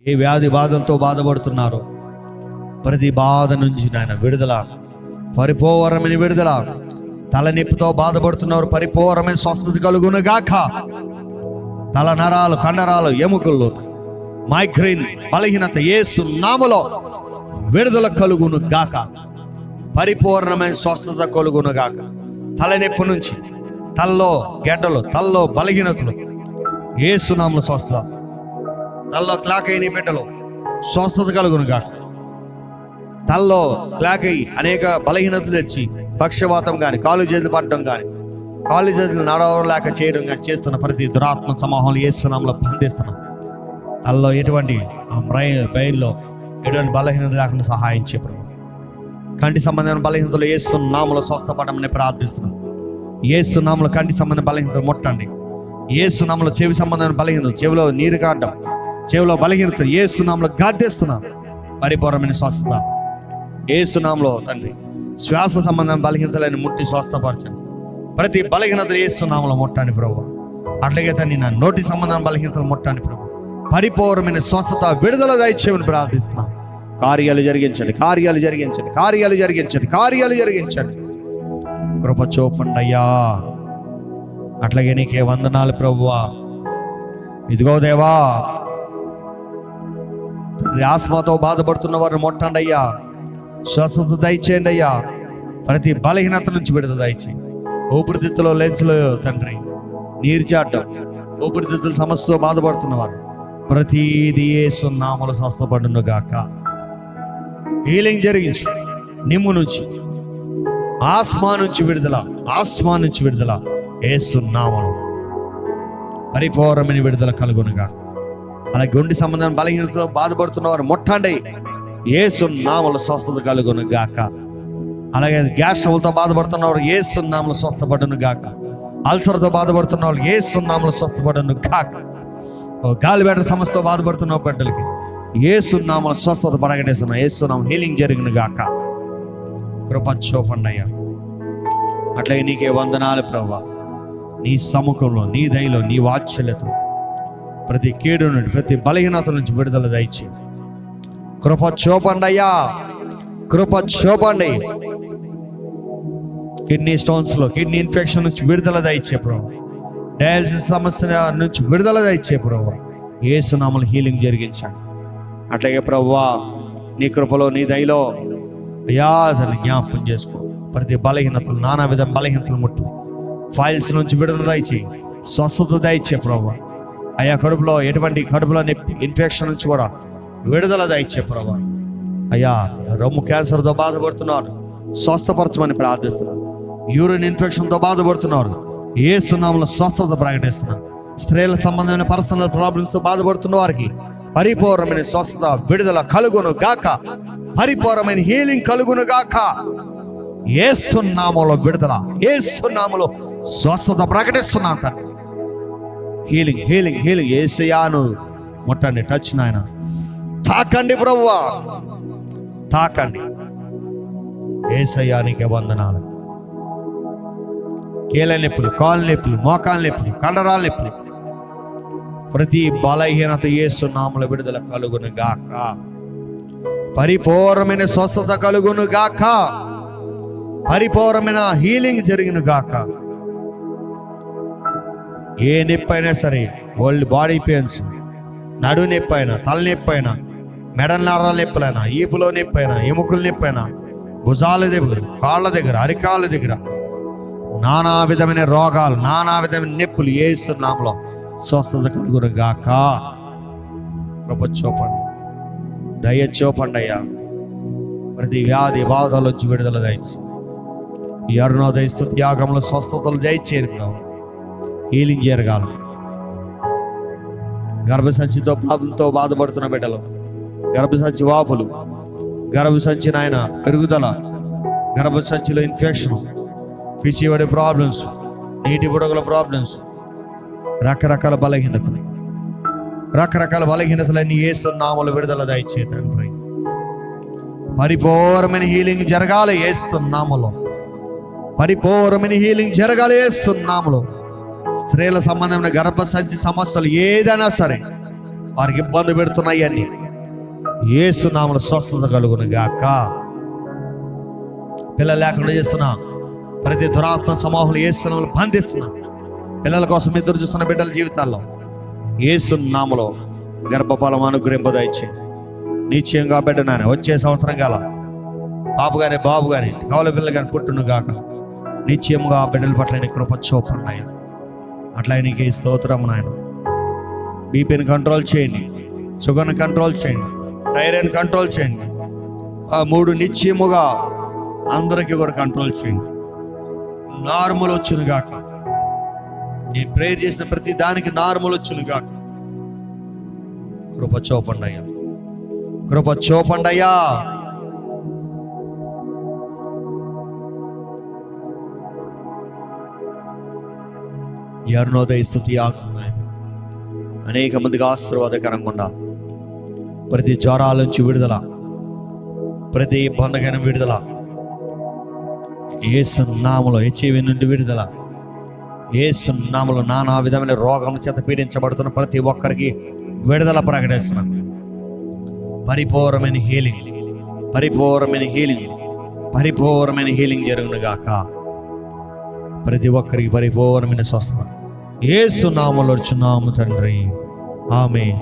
ఏ వ్యాధి బాధలతో బాధపడుతున్నారు, ప్రతి బాధ నుంచి నాయన విడుదల, పరిపూర్ణమైన విడుదల. తలనొప్పితో బాధపడుతున్నారు, పరిపూర్ణమైన స్వస్థత కలుగును గాక. తల నరాలు, కండరాలు, ఎముకలు, మైగ్రేన్, బలహీనత యేసు నామములో విడుదల కలుగును గాక. పరిపూర్ణమైన స్వస్థత కలుగును గాక. తలనొప్పి నుంచి, తలలో గెడ్డలు, తలలో బలహీనతలు యేసు నామములో స్వస్థత. తలలో క్లాక్ అయిన బిడ్డలు స్వస్థత కలుగును గాక. తలలో క్లాక్ అయ్యి అనేక బలహీనతలు తెచ్చి పక్షవాతం కానీ, కాలు చేతులు పడడం కానీ, కాలు చేతులు నడవలేక చేయడం కానీ చేస్తున్న ప్రతి దురాత్మ సమూహంలో యేసు నామములో బంధిస్తున్నాం. తలలో ఎటువంటి బ్రెయిన్లో ఎటువంటి బలహీనత లేకుండా సహాయం చేయడం. కంటి సంబంధమైన బలహీనతలు యేసు నామములో స్వస్థపడమని ప్రార్థిస్తున్నాం. యేసు నామములో కంటి సంబంధమైన బలహీనతలు ముట్టండి. యేసు నామములో చెవి సంబంధమైన బలహీనతలు, చెవిలో నీరు కారడం, చెవిలో బలహీనతలు యేసు నామములో గాద్దేస్తున్నాం. పరిపూర్ణమైన స్వస్థత యేసు నామములో తండ్రి. శ్వాస సంబంధమైన బలహీనతలను ముట్టి స్వస్థపరచండి. ప్రతి బలహీనతలు యేసు నామములో ముట్టండి ప్రభు. అట్లాగే తండ్రి నా నోటి సంబంధమైన బలహీనతలు ముట్టండి ప్రభు. పరిపూర్ణమైన స్వస్థత విడుదల దయచేయమని ప్రార్థిస్తున్నాం. కార్యాలు జరిగించండి, కార్యాలు జరిగించండి, కార్యాలు జరిగించండి, కార్యాలు జరిగించండి. కృప చూపండి అయ్యా. అట్లాగే నీకే వందనాలు ప్రభువా. ఇదిగో దేవా, ఆస్మాతో బాధపడుతున్న వారిని ముట్టండి అయ్యా. స్వస్థత దయచేయండి అయ్యా. ప్రతి బలహీనత నుంచి విడుదల దయచేయండి. ఊపిరితిత్తులో లెన్స్లో తండ్రి నీరు చాటం, ఊపిరితిత్తుల సమస్యతో బాధపడుతున్నవారు ప్రతిదీ యేసు నామములో స్వస్థపడును గాక. హీలింగ్ జరిగించు. నిమ్ము నుంచి, ఆస్మా నుంచి విడుదల, ఆస్మా నుంచి విడుదల యేసు నామములో పరిపూర్ణమైన విడుదల కలుగునుగా. అలాగే గుండె సంబంధమైన బలహీనతతో బాధపడుతున్నవారు ముట్టండి. యేసు నామములో స్వస్థత కలుగును గాక. అలాగే గ్యాస్ ట్రబుల్తో బాధపడుతున్నవారు యేసు నామములో స్వస్థపడును గాక. అల్సర్తో బాధపడుతున్న వాళ్ళు యేసు నామములో స్వస్థపడును గాక. గాలివేట సమస్యతో బాధపడుతున్న బిడ్డలకి యేసు నామములో స్వస్థత ప్రకటిస్తున్న యేసు నామములో హీలింగ్ జరిగిన గాక. కృప చూపండి అయ్యా. అట్లాగే నీకే వందనాలు ప్రభువా. నీ సముఖంలో, నీ దయలో, నీ వాత్సల్యతలో ప్రతి కీడు నుండి, ప్రతి బలహీనత నుంచి విడుదల దయచేయి. కృప చూపండి అయ్యా, కృప చూపండి. కిడ్నీ స్టోన్స్లో, కిడ్నీ ఇన్ఫెక్షన్ నుంచి విడుదల దయచే ప్రభు. డయాలసిస్ సమస్య నుంచి విడుదల దయచే ప్రభు. యేసు నామములో హీలింగ్ జరిగించండి. అట్లాగే ప్రభువా, నీ కృపలో, నీ దయలో అయ్యా దాన్ని జ్ఞాపకం చేసుకో. ప్రతి బలహీనతలు, నానా విధం బలహీనతలు ముట్టు. ఫైల్స్ నుంచి విడుదల దయచేయి, స్వస్థత దయచే ప్రభు. అయ్యా కడుపులో ఎటువంటి కడుపులో ఇన్ఫెక్షన్ నుంచి కూడా విడుదల దయచే ప్రభు. అయ్యా రొమ్ము క్యాన్సర్తో బాధపడుతున్నారు, స్వస్థపరచమని ప్రార్థిస్తున్నారు. యూరిన్ ఇన్ఫెక్షన్తో బాధపడుతున్నారు, యేసు నామములో స్వస్థత ప్రకటిస్తున్నారు. స్త్రీల సంబంధమైన పర్సనల్ ప్రాబ్లమ్స్తో బాధపడుతున్న వారికి పరిపూర్ణమైన స్వస్థత విడుదల కలుగును గాక. పరిపూర్ణమైన హీలింగ్ కలుగును గాక. యేసు నామములో విడుదల, యేసు నామములో స్వస్థత ప్రకటిస్తున్నాం. Healing, healing, healing. యేసయ్యాను ముట్టండి, టచ్ నాయన, తాకండి ప్రభువా, తాకండి. యేసయ్యానికి వందనాలు. కీళ్ళ నొప్పులు, కాళ్ళ నొప్పులు, మోకాళ్ళ నొప్పులు, కండరాల నొప్పులు, ప్రతి బలహీనత యేసు నామములో విడుదల కలుగును గాక. పరిపూర్ణమైన స్వస్థత కలుగును గాక. పరిపూర్ణమైన హీలింగ్ జరిగిన గాక. ఏ నొప్పి అయినా సరే, ఓల్డ్ బాడీ పెయిన్స్, నడు నొప్పి అయినా, తలనొప్పి అయినా, మెడ నరాల నొప్పులైనా, ఈపులో నొప్పి అయినా, ఎముకల నొప్పి అయినా, భుజాల దగ్గర, కాళ్ళ దగ్గర, అరికాళ్ళ దగ్గర, నానా విధమైన రోగాలు, నానా విధమైన నొప్పులు యేసు నామములో స్వస్థత కలుగును గాక. కృప చూపండి, దయ చూపండి అయ్యా. ప్రతి వ్యాధి బాధల నుంచి విడుదల దయచేయి. ఈ అరుణోదయ స్తుతి యాగంలో స్వస్థతలు దయచేయరు. హీలింగ్ జరగాలి. గర్భసంచితో ప్రాబ్లంతో బాధపడుతున్న బిడ్డలు, గర్భసంచి వాపులు, గర్భసంచి నాయన పెరుగుదల, గర్భసంచిలో ఇన్ఫెక్షన్, పిచ్చివాడి ప్రాబ్లమ్స్, నీటి బుడగల ప్రాబ్లమ్స్, రకరకాల బలహీనతలు, రకరకాల బలహీనతలన్నీ యేసు నామములో విడుదల దయచేయి తండ్రి. పరిపూర్ణమైన హీలింగ్ జరగాలి యేసు నామములో. పరిపూర్ణమైన హీలింగ్ జరగాలి యేసు నామములో. స్త్రీల సంబంధమైన గర్భసంచి సమస్యలు ఏదైనా సరే వారికి ఇబ్బంది పెడుతున్నాయి అని యేసు నామములో స్వస్థత కలుగును గాక. పిల్లలు లేకుండా చేస్తున్నా ప్రతి దురాత్మ సమూహంలో యేసు నామములో బంధిస్తున్నా. పిల్లల కోసం ఎదురు చూస్తున్న బిడ్డల జీవితాల్లో యేసు నామములో గర్భఫలం అనుగ్రహింపదయచేయండి. నిశ్చయంగా బిడ్డ నాయన వచ్చే సంవత్సరం గల పాపు కానీ బాబు కానీ కవల పిల్లలు కానీ పుట్టును గాక. నిశ్చయముగా ఆ బిడ్డల పట్ల నీ కృప చూపండి. అట్లా నీకు స్తోత్రం నాయన. బీపీని కంట్రోల్ చేయండి, షుగర్ని కంట్రోల్ చేయండి, థైరాయిడ్ని కంట్రోల్ చేయండి. ఆ 3 నిశ్చయముగా అందరికీ కూడా కంట్రోల్ చేయండి. నార్మల్ వచ్చును గాక. నేను ప్రేయర్ చేసిన ప్రతి దానికి నార్మల్ వచ్చును గాక. కృప చూపండి అయ్యా, కృప చూపండి అయ్యా. ఈ అరుణోదయ స్తుతి అనేక మందికి ఆశీర్వాదకరంగా ఉండాలి. ప్రతి జ్వరాల నుంచి విడుదల, ప్రతి ఇబ్బందికైన విడుదల, యేసు నామములో హెచ్ఐవి నుండి విడుదల, యేసు నామములో నానా విధమైన రోగం చేత పీడించబడుతున్న ప్రతి ఒక్కరికి విడుదల ప్రకటిస్తున్నాం. పరిపూర్ణమైన హీలింగ్, పరిపూర్ణమైన హీలింగ్, పరిపూర్ణమైన హీలింగ్ జరుగును గాక. ప్రతి ఒక్కరికి పరిపూర్ణమైన స్వస్థత యేసు నామములో వచ్చున్నాము తండ్రి. ఆమేన్.